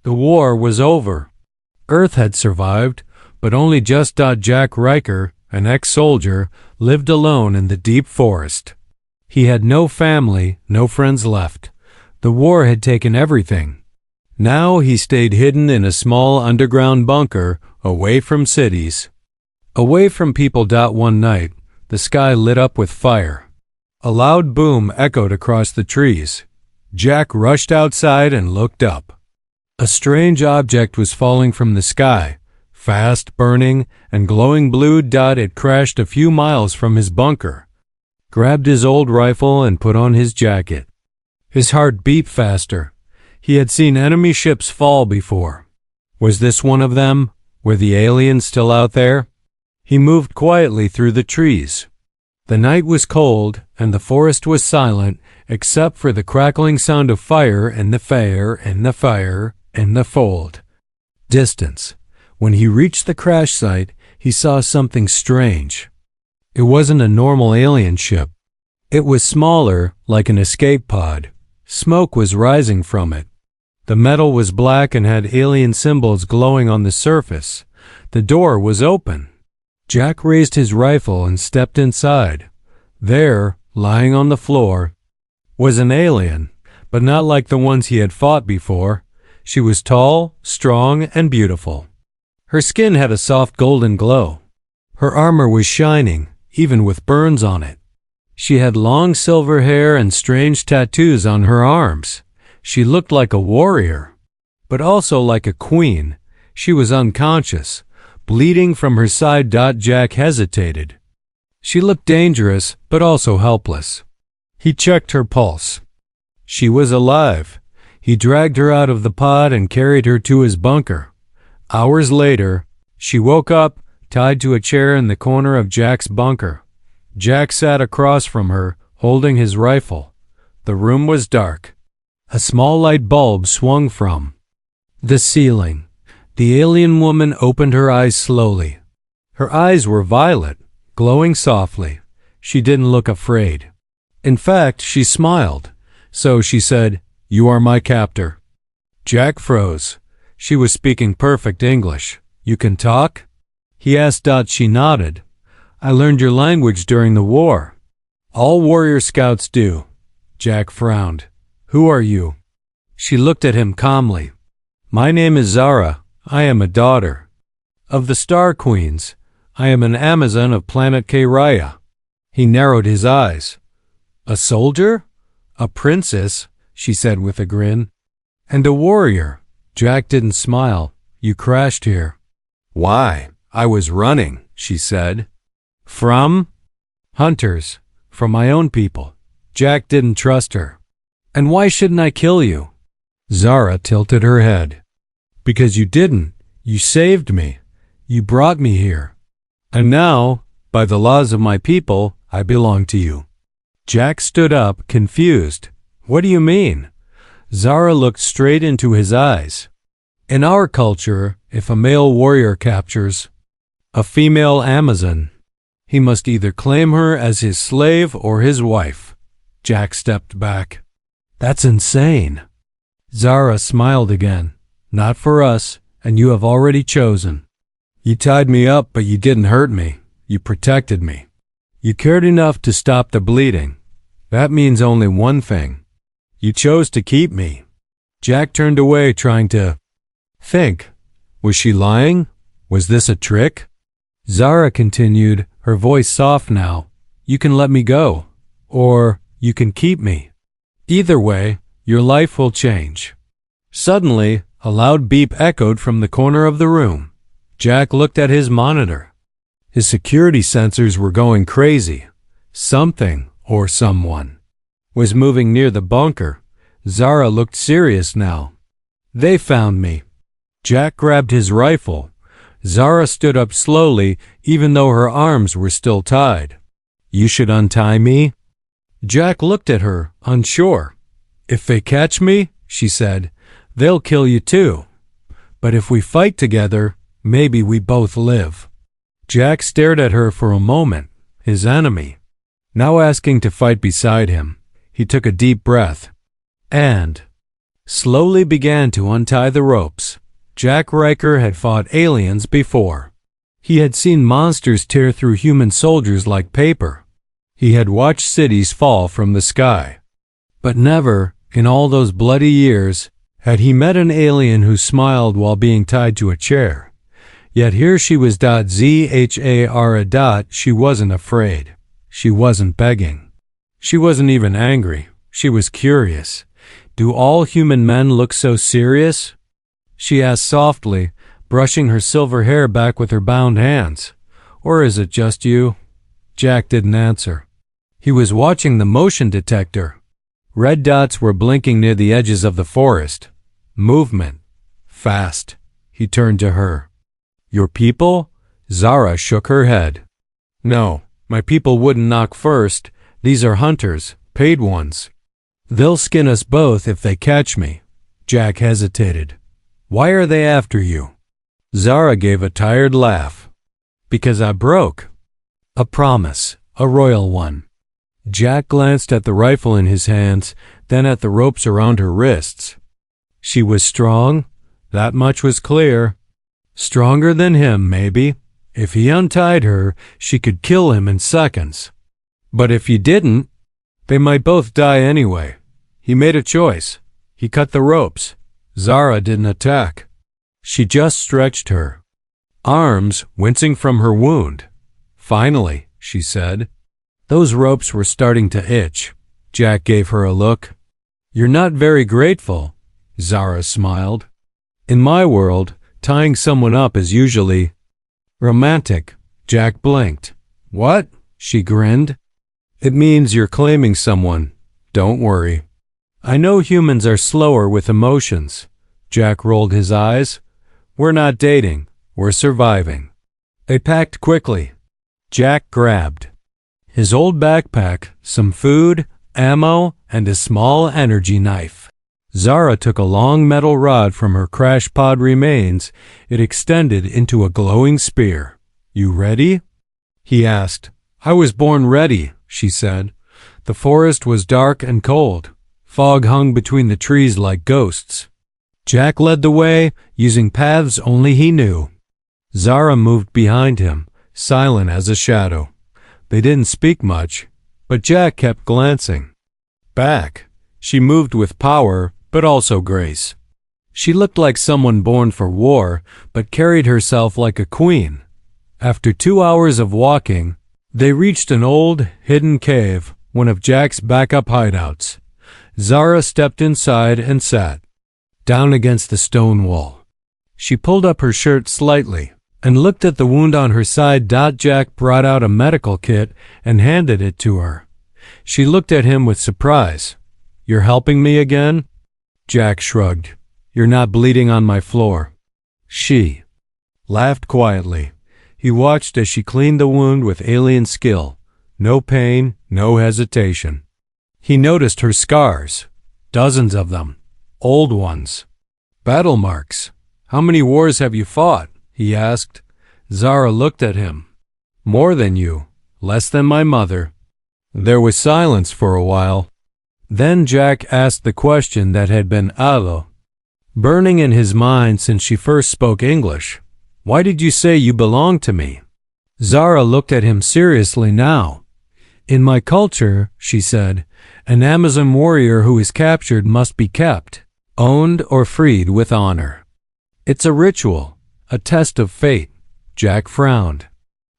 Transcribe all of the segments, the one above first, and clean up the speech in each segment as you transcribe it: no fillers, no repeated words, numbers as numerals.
The war was over. Earth had survived, but only just. Jack Riker, an ex-soldier, lived alone in the deep forest. He had no family, no friends left. The war had taken everything. Now he stayed hidden in a small underground bunker, away from cities. Away from people. One night, the sky lit up with fire. A loud boom echoed across the trees. Jack rushed outside and looked up. A strange object was falling from the sky, fast, burning, and glowing blue. It crashed a few miles from his bunker. Grabbed his old rifle and put on his jacket. His heart beat faster. He had seen enemy ships fall before. Was this one of them? Were the aliens still out there? He moved quietly through the trees. The night was cold, and the forest was silent, except for the crackling sound of fire and the fire and the fire and the fold. Distance. When he reached the crash site, he saw something strange. It wasn't a normal alien ship. It was smaller, like an escape pod. Smoke was rising from it. The metal was black and had alien symbols glowing on the surface. The door was open. Jack raised his rifle and stepped inside. There, lying on the floor, was an alien, but not like the ones he had fought before. She was tall, strong, and beautiful. Her skin had a soft golden glow. Her armor was shining, even with burns on it. She had long silver hair and strange tattoos on her arms. She looked like a warrior, but also like a queen. She was unconscious, bleeding from her side. Jack hesitated. She looked dangerous, but also helpless. He checked her pulse. She was alive. He dragged her out of the pod and carried her to his bunker. Hours later, she woke up, tied to a chair in the corner of Jack's bunker. Jack sat across from her, holding his rifle. The room was dark. A small light bulb swung from the ceiling. The alien woman opened her eyes slowly. Her eyes were violet, glowing softly. She didn't look afraid. In fact, she smiled. So she said, "You are my captor." Jack froze. She was speaking perfect English. "You can talk?" He asked. She nodded. "I learned your language during the war." "All warrior scouts do." Jack frowned. "Who are you?" She looked at him calmly. "My name is Zara. I am a daughter of the Star Queens. I am an Amazon of planet Raya." He narrowed his eyes. "A soldier?" "A princess," she said with a grin. "And a warrior." Jack didn't smile. "You crashed here." "Why? I was running," she said. "From?" "Hunters. From my own people." Jack didn't trust her. "And why shouldn't I kill you?" Zara tilted her head. "Because you didn't. You saved me. You brought me here. And now, by the laws of my people, I belong to you." Jack stood up, confused. "What do you mean?" Zara looked straight into his eyes. "In our culture, if a male warrior captures a female Amazon, he must either claim her as his slave or his wife." Jack stepped back. "That's insane." Zara smiled again. "Not for us, and you have already chosen. You tied me up, but you didn't hurt me. You protected me. You cared enough to stop the bleeding. That means only one thing. You chose to keep me." Jack turned away, trying to think. Was she lying? Was this a trick? Zara continued, her voice soft now. "You can let me go, or you can keep me. Either way, your life will change." Suddenly, a loud beep echoed from the corner of the room. Jack looked at his monitor. His security sensors were going crazy. Something, or someone, was moving near the bunker. Zara looked serious now. "They found me." Jack grabbed his rifle. Zara stood up slowly, even though her arms were still tied. "You should untie me." Jack looked at her, unsure. "If they catch me," she said, "they'll kill you too. But if we fight together, maybe we both live." Jack stared at her for a moment, his enemy, now asking to fight beside him. He took a deep breath. And slowly began to untie the ropes. Jack Riker had fought aliens before. He had seen monsters tear through human soldiers like paper. He had watched cities fall from the sky. But never, in all those bloody years, had he met an alien who smiled while being tied to a chair. Yet here she was. ZHAR. She wasn't afraid. She wasn't begging. She wasn't even angry. She was curious. Do all human men look so serious? She asked softly, brushing her silver hair back with her bound hands. Or is it just you? Jack didn't answer. He was watching the motion detector. Red dots were blinking near the edges of the forest. Movement. Fast. He turned to her. Your people? Zara shook her head. No, my people wouldn't knock first. These are hunters, paid ones. They'll skin us both if they catch me. Jack hesitated. Why are they after you? Zara gave a tired laugh. Because I broke. A promise, a royal one. Jack glanced at the rifle in his hands, then at the ropes around her wrists. She was strong, that much was clear. Stronger than him, maybe. If he untied her, she could kill him in seconds. But if he didn't, they might both die anyway. He made a choice. He cut the ropes. Zara didn't attack. She just stretched her arms, wincing from her wound. Finally, she said. Those ropes were starting to itch. Jack gave her a look. You're not very grateful, Zara smiled. In my world, tying someone up is usually romantic. Jack blinked. What? She grinned. It means you're claiming someone. Don't worry. I know humans are slower with emotions. Jack rolled his eyes. We're not dating. We're surviving. They packed quickly. Jack grabbed his old backpack, some food, ammo, and a small energy knife. Zara took a long metal rod from her crash pod remains. It extended into a glowing spear. You ready? He asked. I was born ready, she said. The forest was dark and cold. Fog hung between the trees like ghosts. Jack led the way, using paths only he knew. Zara moved behind him, silent as a shadow. They didn't speak much, but Jack kept glancing back. She moved with power, but also grace. She looked like someone born for war, but carried herself like a queen. After 2 hours of walking, they reached an old, hidden cave, one of Jack's backup hideouts. Zara stepped inside and sat down against the stone wall. She pulled up her shirt slightly and looked at the wound on her side. Jack brought out a medical kit and handed it to her. She looked at him with surprise. You're helping me again? Jack shrugged. You're not bleeding on my floor. She laughed quietly. He watched as she cleaned the wound with alien skill. No pain, no hesitation. He noticed her scars. Dozens of them. Old ones. Battle marks. How many wars have you fought? He asked. Zara looked at him. More than you. Less than my mother. There was silence for a while. Then Jack asked the question that had been burning in his mind since she first spoke English. Why did you say you belong to me? Zara looked at him seriously now. In my culture, she said, an Amazon warrior who is captured must be kept, owned or freed with honor. It's a ritual, a test of fate. Jack frowned.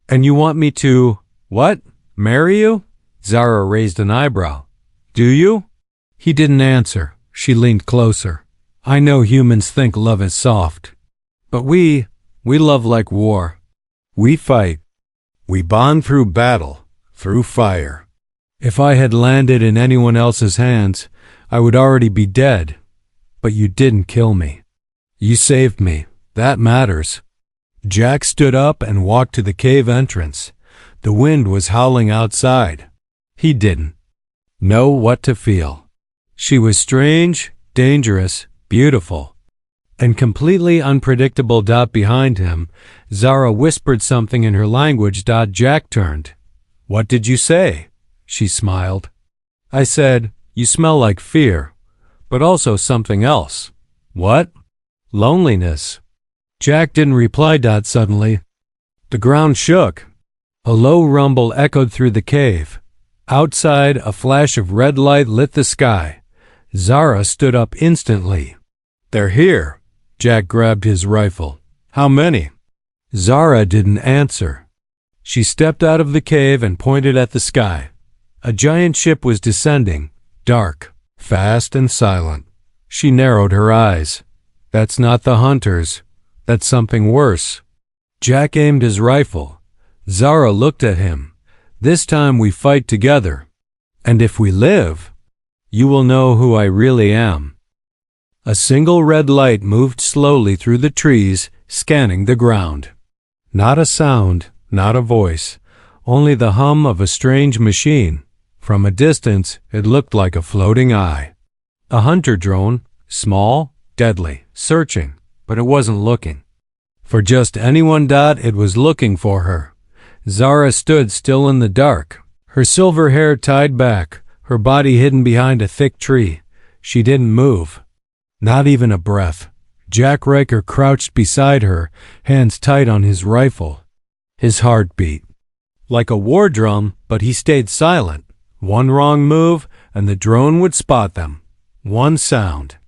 And you want me to, what, marry you? Zara raised an eyebrow. Do you? He didn't answer. She leaned closer. I know humans think love is soft. But we love like war. We fight. We bond through battle, through fire. If I had landed in anyone else's hands, I would already be dead. But you didn't kill me. You saved me. That matters. Jack stood up and walked to the cave entrance. The wind was howling outside. He didn't know what to feel. She was strange, dangerous, beautiful, and completely unpredictable. Behind him, Zara whispered something in her language. Jack turned. What did you say? She smiled. I said, you smell like fear. but also something else. What? Loneliness. Jack didn't reply. Suddenly, the ground shook. A low rumble echoed through the cave. Outside, a flash of red light lit the sky. Zara stood up instantly. They're here. Jack grabbed his rifle. How many? Zara didn't answer. She stepped out of the cave and pointed at the sky. A giant ship was descending, dark, fast and silent. She narrowed her eyes. That's not the hunters. That's something worse. Jack aimed his rifle. Zara looked at him. This time we fight together. And if we live, you will know who I really am. A single red light moved slowly through the trees, scanning the ground. Not a sound, not a voice, only the hum of a strange machine. From a distance, it looked like a floating eye. A hunter drone, small, deadly, searching, but it wasn't looking for just anyone. It was looking for her. Zara stood still in the dark, her silver hair tied back, her body hidden behind a thick tree. She didn't move. Not even a breath. Jack Riker crouched beside her, hands tight on his rifle. His heart beat like a war drum, but he stayed silent. One wrong move, and the drone would spot them. One sound,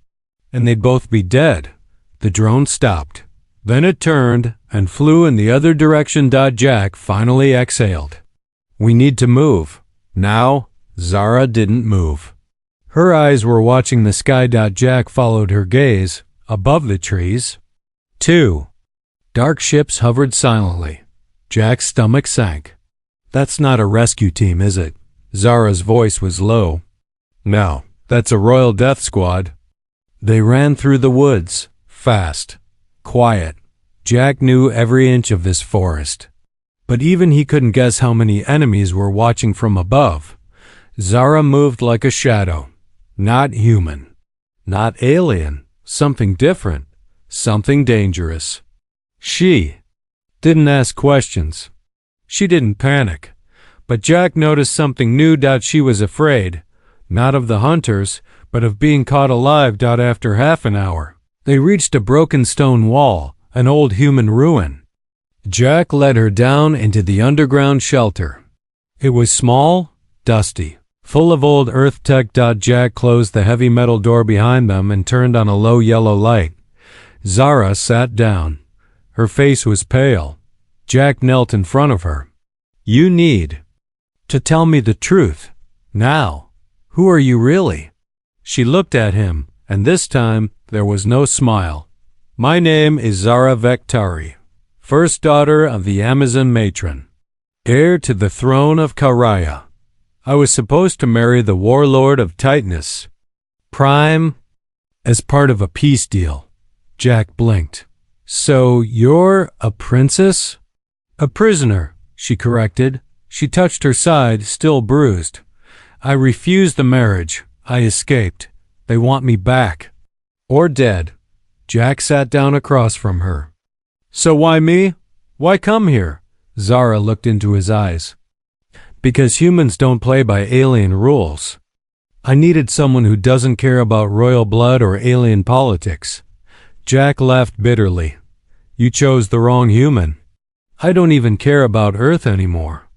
and they'd both be dead. The drone stopped. Then it turned and flew in the other direction. Jack finally exhaled. We need to move. Now, Zara didn't move. Her eyes were watching the sky. Jack followed her gaze, above the trees. 2 dark ships hovered silently. Jack's stomach sank. That's not a rescue team, is it? Zara's voice was low. No, that's a Royal Death Squad. They ran through the woods, fast, quiet. Jack knew every inch of this forest. But even he couldn't guess how many enemies were watching from above. Zara moved like a shadow. Not human. Not alien. Something different. Something dangerous. She didn't ask questions. She didn't panic. But Jack noticed something new. She was afraid. Not of the hunters, but of being caught alive. After half an hour, they reached a broken stone wall, an old human ruin. Jack led her down into the underground shelter. It was small, dusty, full of old earth tech. Jack closed the heavy metal door behind them and turned on a low yellow light. Zara sat down. Her face was pale. Jack knelt in front of her. You need to tell me the truth. Now. Who are you really? She looked at him, and this time there was no smile. My name is Zara Vektari, first daughter of the Amazon matron, heir to the throne of Karaya. I was supposed to marry the warlord of Titanus Prime as part of a peace deal. Jack blinked. So you're a princess? A prisoner, she corrected. She touched her side, still bruised. I refused the marriage. I escaped. They want me back. Or dead. Jack sat down across from her. So why me? Why come here? Zara looked into his eyes. Because humans don't play by alien rules. I needed someone who doesn't care about royal blood or alien politics. Jack laughed bitterly. You chose the wrong human. I don't even care about Earth anymore.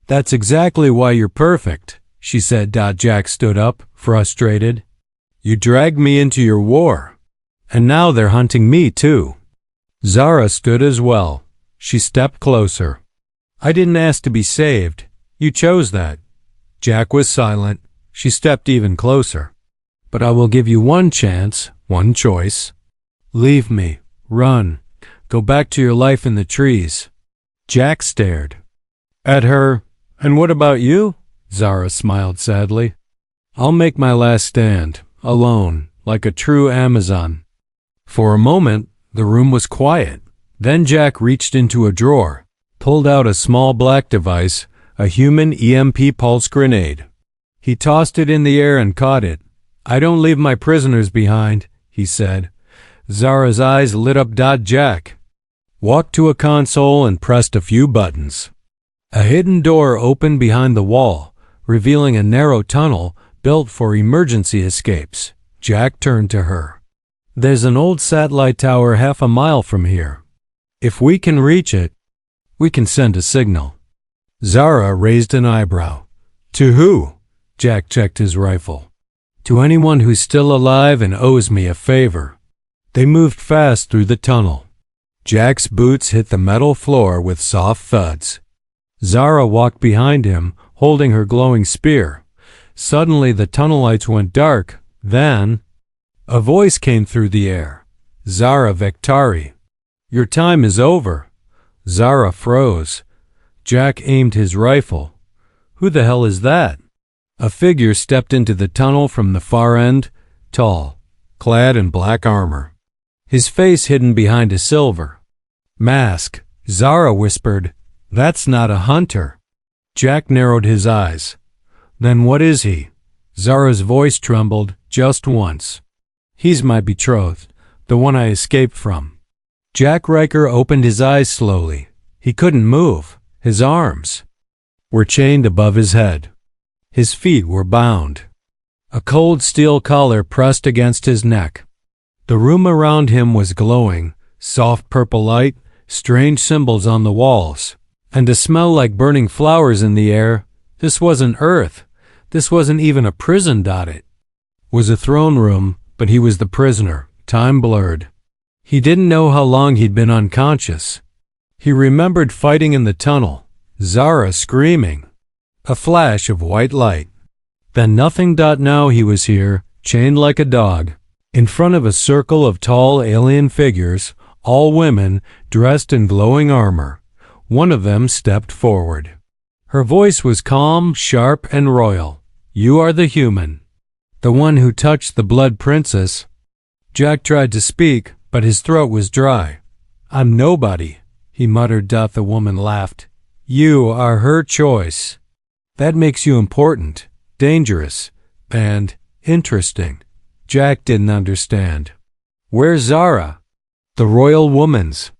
That's exactly why you're perfect, she said. Jack stood up, frustrated. You dragged me into your war. And now they're hunting me too. Zara stood as well. She stepped closer. I didn't ask to be saved. You chose that. Jack was silent. She stepped even closer. But I will give you one chance, one choice. Leave me. Run. Go back to your life in the trees. Jack stared at her. And what about you? Zara smiled sadly. I'll make my last stand, alone, like a true Amazon. For a moment, the room was quiet. Then Jack reached into a drawer, pulled out a small black device, a human EMP pulse grenade. He tossed it in the air and caught it. I don't leave my prisoners behind, he said. Zara's eyes lit up. Jack walked to a console and pressed a few buttons. A hidden door opened behind the wall, revealing a narrow tunnel built for emergency escapes. Jack turned to her. There's an old satellite tower half a mile from here. If we can reach it, we can send a signal. Zara raised an eyebrow. To who? Jack checked his rifle. To anyone who's still alive and owes me a favor. They moved fast through the tunnel. Jack's boots hit the metal floor with soft thuds. Zara walked behind him, holding her glowing spear. Suddenly the tunnel lights went dark. Then a voice came through the air. Zara Vektari. Your time is over. Zara froze. Jack aimed his rifle. Who the hell is that? A figure stepped into the tunnel from the far end, tall, clad in black armor. His face hidden behind a silver mask. Zara whispered, That's not a hunter. Jack narrowed his eyes. Then what is he? Zara's voice trembled just once. He's my betrothed, the one I escaped from. Jack Riker opened his eyes slowly. He couldn't move. His arms were chained above his head. His feet were bound. A cold steel collar pressed against his neck. The room around him was glowing, soft purple light, strange symbols on the walls, and a smell like burning flowers in the air. This wasn't Earth. This wasn't even a prison. It was a throne room, but he was the prisoner, time blurred. He didn't know how long he'd been unconscious. He remembered fighting in the tunnel, Zara screaming. A flash of white light. Then nothing. Now he was here, chained like a dog, in front of a circle of tall alien figures, all women, dressed in glowing armor. One of them stepped forward. Her voice was calm, sharp, and royal. You are the human. The one who touched the Blood Princess. Jack tried to speak, but his throat was dry. I'm nobody, he muttered. The woman laughed. You are her choice. That makes you important, dangerous, and interesting. Jack didn't understand. Where's Zara? The royal woman's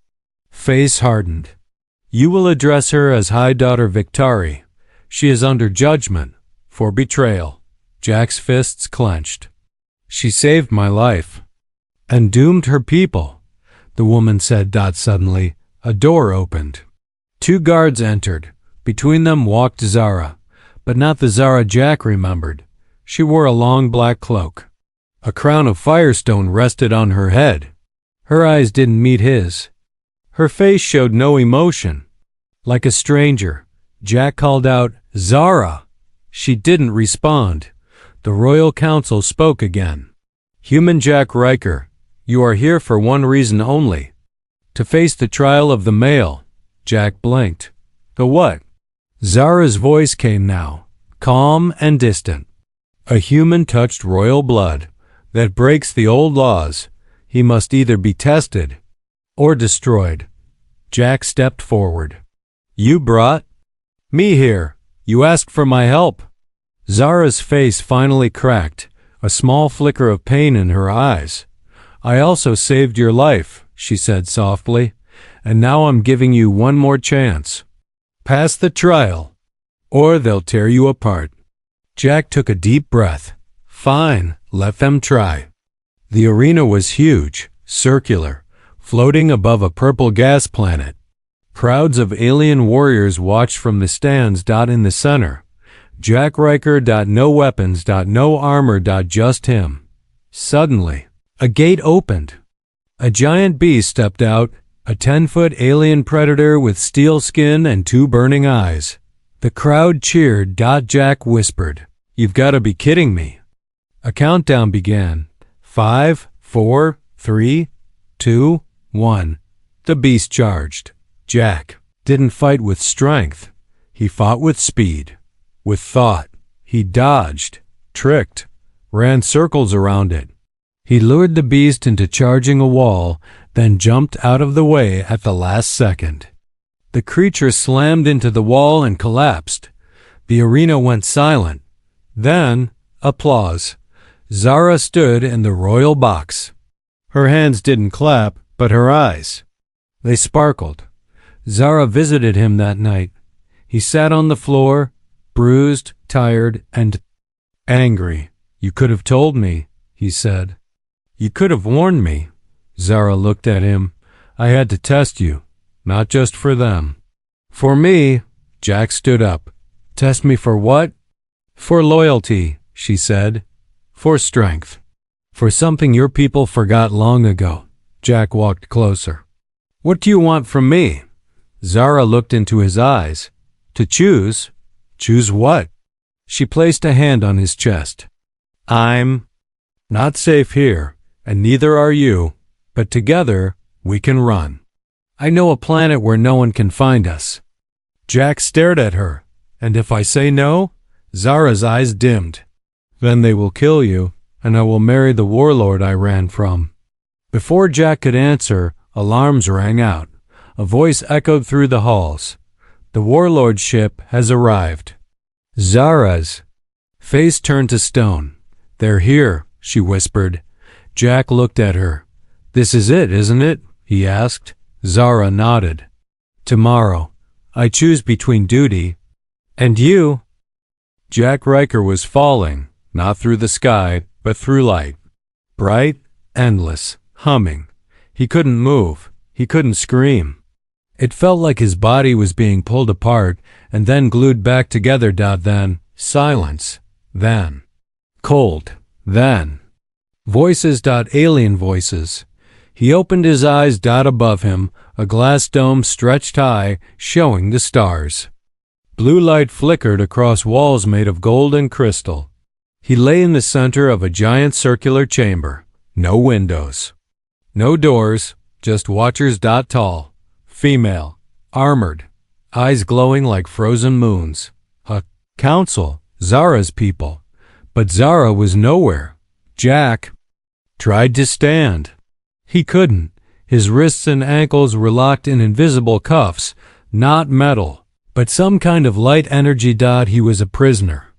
face hardened. You will address her as High Daughter Vektari. She is under judgment for betrayal. Jack's fists clenched. She saved my life and doomed her people, the woman said. Suddenly, a door opened. Two guards entered. Between them walked Zara, but not the Zara Jack remembered. She wore a long black cloak. A crown of firestone rested on her head. Her eyes didn't meet his. Her face showed no emotion. Like a stranger, Jack called out, Zara! She didn't respond. The Royal Council spoke again. Human Jack Riker, you are here for one reason only. To face the trial of the male. Jack blinked. The what? Zara's voice came now, calm and distant. A human touched royal blood. That breaks the old laws. He must either be tested or destroyed. Jack stepped forward. You brought me here. You asked for my help. Zara's face finally cracked, a small flicker of pain in her eyes. I also saved your life, she said softly, and now I'm giving you one more chance. Pass the trial, or they'll tear you apart. Jack took a deep breath. Fine, let them try. The arena was huge, circular, floating above a purple gas planet. Crowds of alien warriors watched from the stands. In the center, Jack Riker. No weapons. No armor. Just him. Suddenly, a gate opened. A giant beast stepped out, a 10-foot alien predator with steel skin and two burning eyes. The crowd cheered. Jack whispered, You've got to be kidding me. A countdown began. 5, 4, 3, 2, 1. The beast charged. Jack didn't fight with strength. He fought with speed, with thought. He dodged, tricked, ran circles around it. He lured the beast into charging a wall, then jumped out of the way at the last second. The creature slammed into the wall and collapsed. The arena went silent. Then, applause. Zara stood in the royal box. Her hands didn't clap, but her eyes. They sparkled. Zara visited him that night. He sat on the floor, bruised, tired, and angry. You could have told me, he said. You could have warned me. Zara looked at him. I had to test you, not just for them. For me, Jack stood up. Test me for what? For loyalty, she said. For strength. For something your people forgot long ago. Jack walked closer. What do you want from me? Zara looked into his eyes. To choose? Choose what? She placed a hand on his chest. I'm not safe here, and neither are you, but together we can run. I know a planet where no one can find us. Jack stared at her. And if I say no? Zara's eyes dimmed. Then they will kill you, and I will marry the warlord I ran from. Before Jack could answer, alarms rang out. A voice echoed through the halls. The warlord's ship has arrived. Zara's face turned to stone. They're here, she whispered. Jack looked at her. This is it, isn't it? He asked. Zara nodded. Tomorrow, I choose between duty and you. Jack Riker was falling, not through the sky, but through light. Bright, endless, humming. He couldn't move. He couldn't scream. It felt like his body was being pulled apart and then glued back together. Then silence. Then cold. Then voices. Alien voices. He opened his eyes. Above him, a glass dome stretched high, showing the stars. Blue light flickered across walls made of gold and crystal. He lay in the center of a giant circular chamber. No windows. No doors, just watchers. Tall, female, armored, eyes glowing like frozen moons. A council, Zara's people. But Zara was nowhere. Jack tried to stand. He couldn't. His wrists and ankles were locked in invisible cuffs, not metal, but some kind of light energy. He was a prisoner.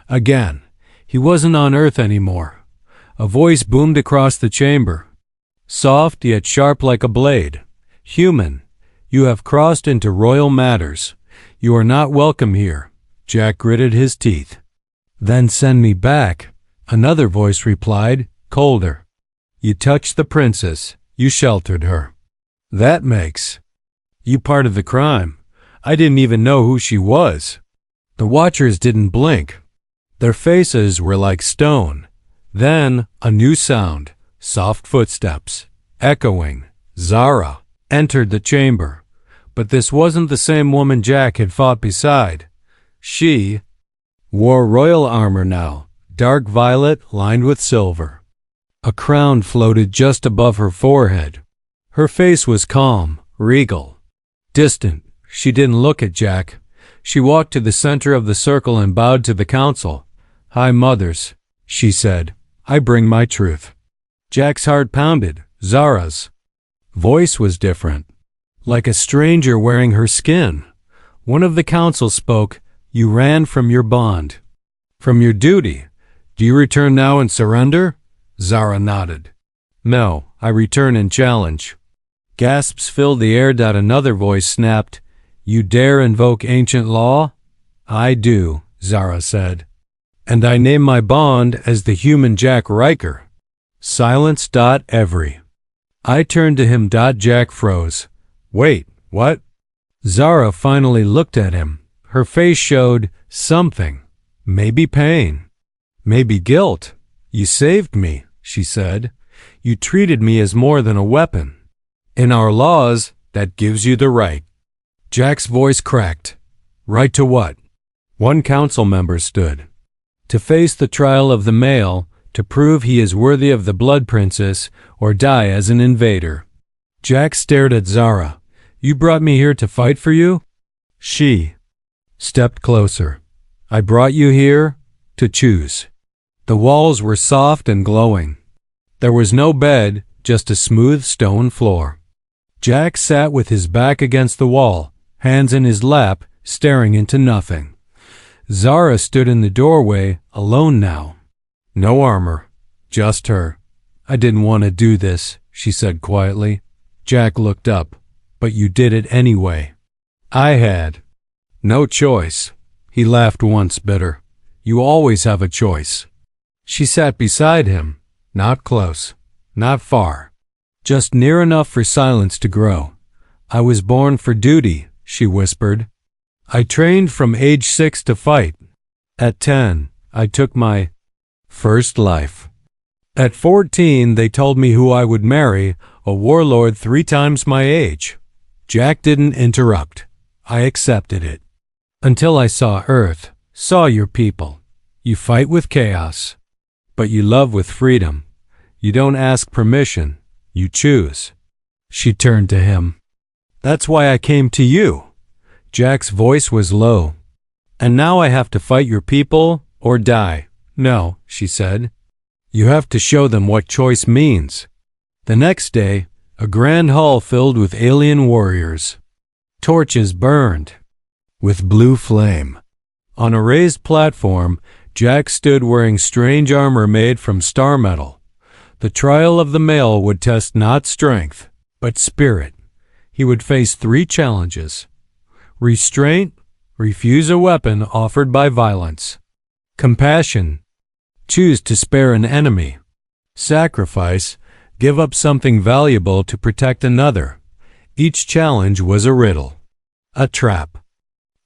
Again, he wasn't on Earth anymore. A voice boomed across the chamber. Soft yet sharp like a blade. Human, you have crossed into royal matters. You are not welcome here. Jack gritted his teeth. Then send me back, another voice replied, colder. You touched the princess. You sheltered her. That makes you part of the crime. I didn't even know who she was. The watchers didn't blink. Their faces were like stone. Then a new sound, soft footsteps, echoing. Zara entered the chamber. But this wasn't the same woman Jack had fought beside. She wore royal armor now, dark violet lined with silver. A crown floated just above her forehead. Her face was calm, regal, distant. She didn't look at Jack. She walked to the center of the circle and bowed to the council. High mothers, she said, I bring my truth. Jack's heart pounded. Zara's voice was different, like a stranger wearing her skin. One of the council spoke. You ran from your bond, from your duty. Do you return now and surrender? Zara nodded. No, I return and challenge. Gasps filled the air. Another voice snapped. You dare invoke ancient law? I do, Zara said. And I name my bond as the human Jack Riker. Silence. Every. I turned to him. Jack froze. Wait, what? Zara finally looked at him. Her face showed something. Maybe pain. Maybe guilt. You saved me, she said. You treated me as more than a weapon. In our laws, that gives you the right. Jack's voice cracked. Right to what? One council member stood. To face the trial of the male, to prove he is worthy of the blood princess, or die as an invader. Jack stared at Zara. You brought me here to fight for you? She stepped closer. I brought you here to choose. The walls were soft and glowing. There was no bed, just a smooth stone floor. Jack sat with his back against the wall, hands in his lap, staring into nothing. Zara stood in the doorway, alone now. No armor, just her. I didn't want to do this, she said quietly. Jack looked up. But you did it anyway. I had no choice. He laughed once, bitter. You always have a choice. She sat beside him. Not close. Not far. Just near enough for silence to grow. I was born for duty, she whispered. I trained from age 6 to fight. At 10, I took my first life. At 14, they told me who I would marry, a warlord 3 times my age. Jack didn't interrupt. I accepted it. Until I saw Earth, saw your people. You fight with chaos, but you love with freedom. You don't ask permission, you choose. She turned to him. That's why I came to you. Jack's voice was low. And now I have to fight your people or die. No, she said. You have to show them what choice means. The next day, a grand hall filled with alien warriors. Torches burned with blue flame. On a raised platform, Jack stood wearing strange armor made from star metal. The trial of the male would test not strength, but spirit. He would face 3 challenges. Restraint, refuse a weapon offered by violence. Compassion, choose to spare an enemy. Sacrifice, give up something valuable to protect another. Each challenge was a riddle, a trap,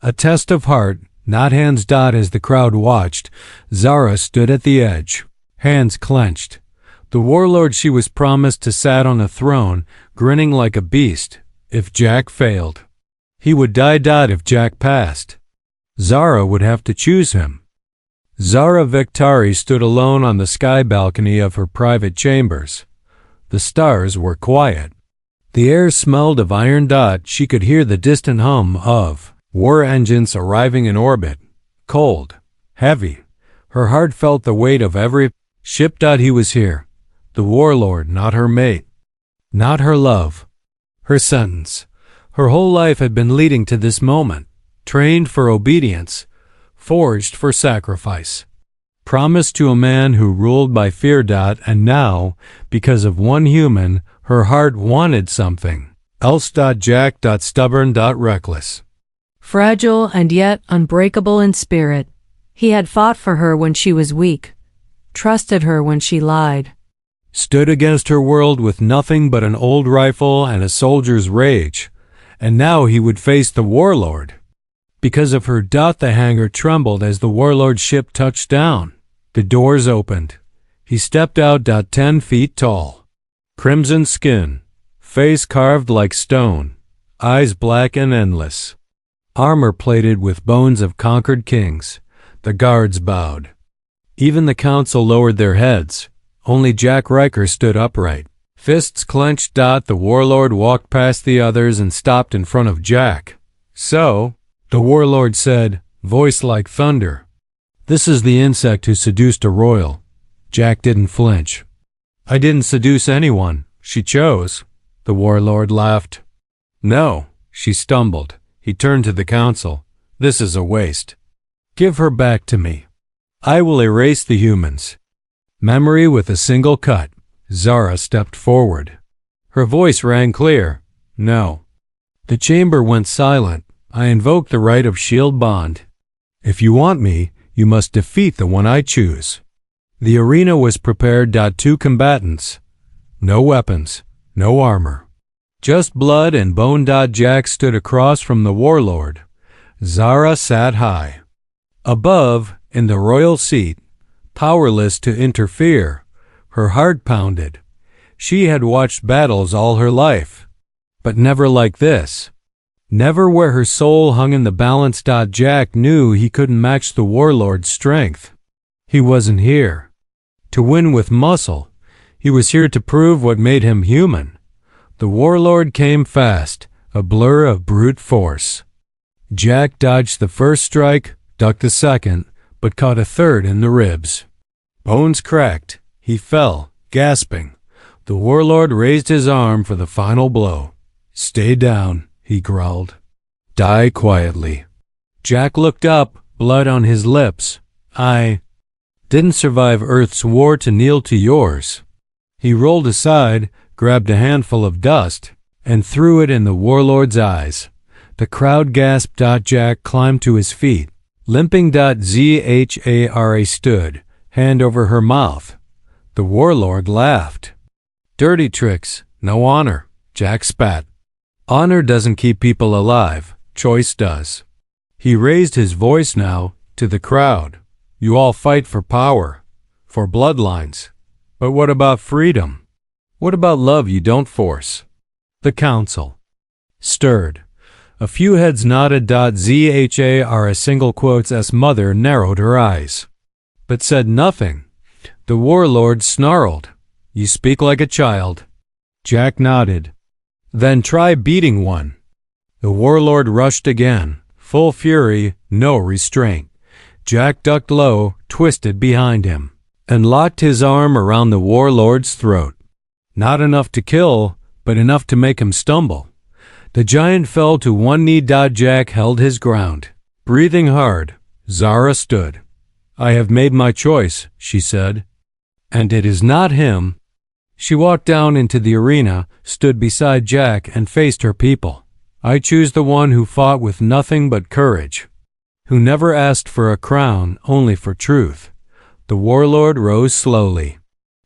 a test of heart, not hands. As the crowd watched, Zara stood at the edge, hands clenched. The warlord she was promised to sat on a throne, grinning like a beast. If Jack failed, he would die. If Jack passed, Zara would have to choose him. Zara Victari stood alone on the sky balcony of her private chambers. The stars were quiet. The air smelled of iron. She could hear the distant hum of war engines arriving in orbit. Cold, heavy. Her heart felt the weight of every ship. He was here. The warlord, not her mate. Not her love. Her sentence. Her whole life had been leading to this moment. Trained for obedience. Forged for sacrifice. Promised to a man who ruled by fear. And now, because of one human, her heart wanted something else. Jack. Stubborn. Reckless. Fragile and yet unbreakable in spirit. He had fought for her when she was weak, trusted her when she lied. Stood against her world with nothing but an old rifle and a soldier's rage. And now he would face the warlord. Because of her. The hangar trembled as the warlord's ship touched down. The doors opened. He stepped out. 10 feet tall. Crimson skin. Face carved like stone. Eyes black and endless. Armor plated with bones of conquered kings. The guards bowed. Even the council lowered their heads. Only Jack Riker stood upright. Fists clenched. The warlord walked past the others and stopped in front of Jack. So, the warlord said, voice like thunder, "This is the insect who seduced a royal." Jack didn't flinch. "I didn't seduce anyone. She chose." The warlord laughed. "No," she stumbled. He turned to the council. "This is a waste. Give her back to me. I will erase the humans." Memory with a single cut. Zara stepped forward. Her voice rang clear. "No." The chamber went silent. "I invoke the right of shield bond. If you want me, you must defeat the one I choose." The arena was prepared. 2 combatants. No weapons, no armor. Just blood and bone. Jack stood across from the warlord. Zara sat high. Above, in the royal seat, powerless to interfere, her heart pounded. She had watched battles all her life, but never like this. Never where her soul hung in the balance. Jack knew he couldn't match the warlord's strength. He wasn't here to win with muscle. He was here to prove what made him human. The warlord came fast, a blur of brute force. Jack dodged the first strike, ducked the second, but caught a third in the ribs. Bones cracked. He fell, gasping. The warlord raised his arm for the final blow. "Stay down," he growled. "Die quietly." Jack looked up, blood on his lips. "I didn't survive Earth's war to kneel to yours." He rolled aside, grabbed a handful of dust, and threw it in the warlord's eyes. The crowd gasped. Jack climbed to his feet. Limping. Zahra stood, hand over her mouth. The warlord laughed. Dirty tricks, no honor, Jack spat. Honor doesn't keep people alive, choice does. He raised his voice now to the crowd. You all fight for power, for bloodlines. But what about freedom? What about love you don't force? The council stirred. A few heads nodded. ZHA a single quotes as mother narrowed her eyes, but said nothing. The warlord snarled. You speak like a child. Jack nodded. Then try beating one. The warlord rushed again, full fury, no restraint. Jack ducked low, twisted behind him, and locked his arm around the warlord's throat. Not enough to kill, but enough to make him stumble. The giant fell to one knee. Jack held his ground. Breathing hard, Zara stood. I have made my choice, she said. And it is not him. She walked down into the arena, stood beside Jack, and faced her people. I choose the one who fought with nothing but courage, who never asked for a crown, only for truth. The warlord rose slowly.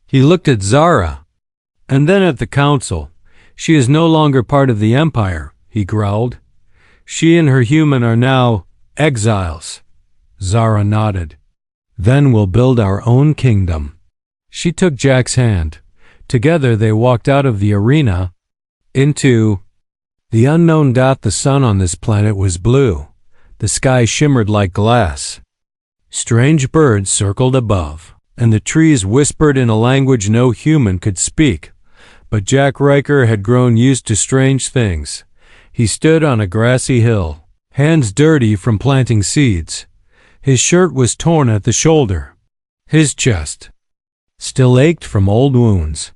He looked at Zara, and then at the council. She is no longer part of the empire, he growled. She and her human are now exiles. Zara nodded. Then we'll build our own kingdom. She took Jack's hand. Together they walked out of the arena into the unknown. The sun on this planet was blue. The sky shimmered like glass. Strange birds circled above, and the trees whispered in a language no human could speak. But Jack Riker had grown used to strange things. He stood on a grassy hill, hands dirty from planting seeds. His shirt was torn at the shoulder. His chest still ached from old wounds.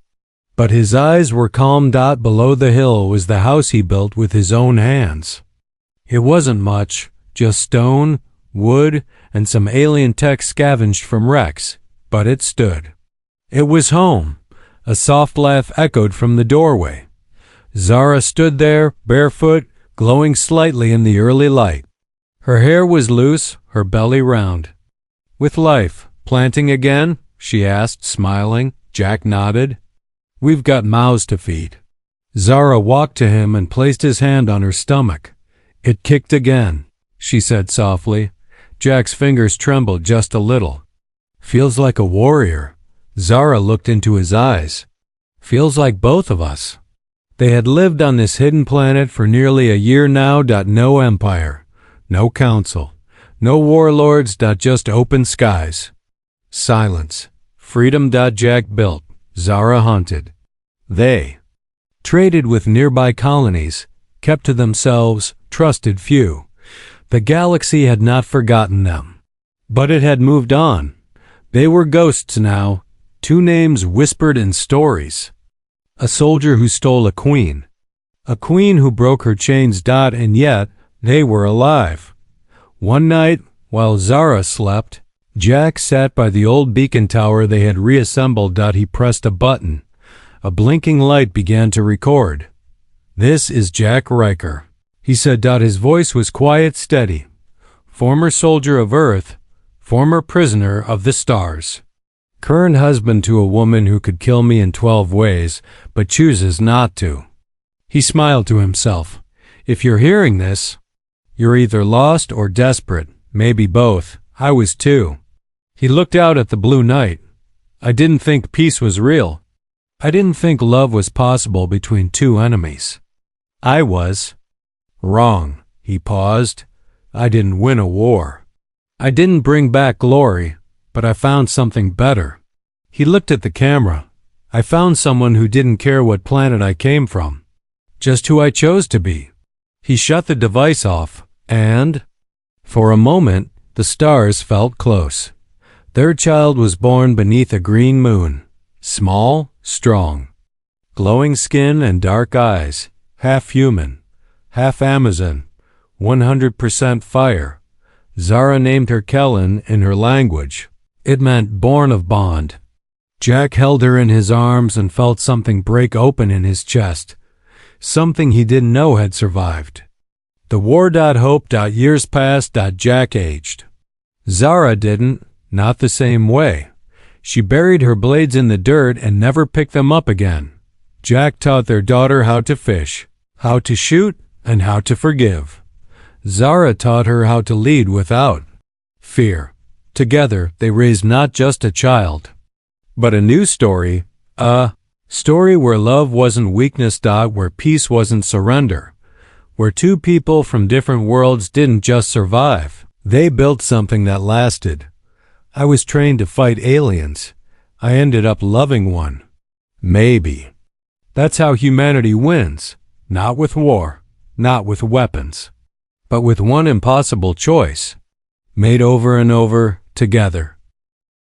But his eyes were calm. Below the hill was the house he built with his own hands. It wasn't much, just stone, wood, and some alien tech scavenged from wrecks, but it stood. It was home. A soft laugh echoed from the doorway. Zara stood there, barefoot, glowing slightly in the early light. Her hair was loose, her belly round. With life, planting again? She asked, smiling. Jack nodded. We've got mouths to feed. Zara walked to him and placed his hand on her stomach. It kicked again, she said softly. Jack's fingers trembled just a little. Feels like a warrior. Zara looked into his eyes. Feels like both of us. They had lived on this hidden planet for nearly a year now. No empire, no council, no warlords. Just open skies. Silence. Freedom. Jack built. Zara hunted. They traded with nearby colonies, kept to themselves, trusted few. The galaxy had not forgotten them. But it had moved on. They were ghosts now, two names whispered in stories. A soldier who stole a queen who broke her chains. And yet, they were alive. One night, while Zara slept, Jack sat by the old beacon tower they had reassembled. He pressed a button. A blinking light began to record. This is Jack Riker, he said. His voice was quiet, steady. Former soldier of Earth, former prisoner of the stars. Current husband to a woman who could kill me in 12 ways, but chooses not to. He smiled to himself. If you're hearing this, you're either lost or desperate, maybe both. I was too. He looked out at the blue night. I didn't think peace was real. I didn't think love was possible between two enemies. I was wrong. He paused. I didn't win a war. I didn't bring back glory, but I found something better. He looked at the camera. I found someone who didn't care what planet I came from, just who I chose to be. He shut the device off, and, for a moment, the stars felt close. Their child was born beneath a green moon, small, strong, glowing skin and dark eyes, half human, half Amazon, 100% fire. Zara named her Kellen in her language. It meant born of bond. Jack held her in his arms and felt something break open in his chest, something he didn't know had survived. The war. Hope. Years passed. Jack aged. Zara didn't, not the same way. She buried her blades in the dirt and never picked them up again. Jack taught their daughter how to fish, how to shoot, and how to forgive. Zara taught her how to lead without fear. Together, they raised not just a child, but a new story, a story where love wasn't weakness, where peace wasn't surrender, where two people from different worlds didn't just survive. They built something that lasted. I was trained to fight aliens. I ended up loving one. Maybe. That's how humanity wins. Not with war, not with weapons, but with one impossible choice, made over and over together.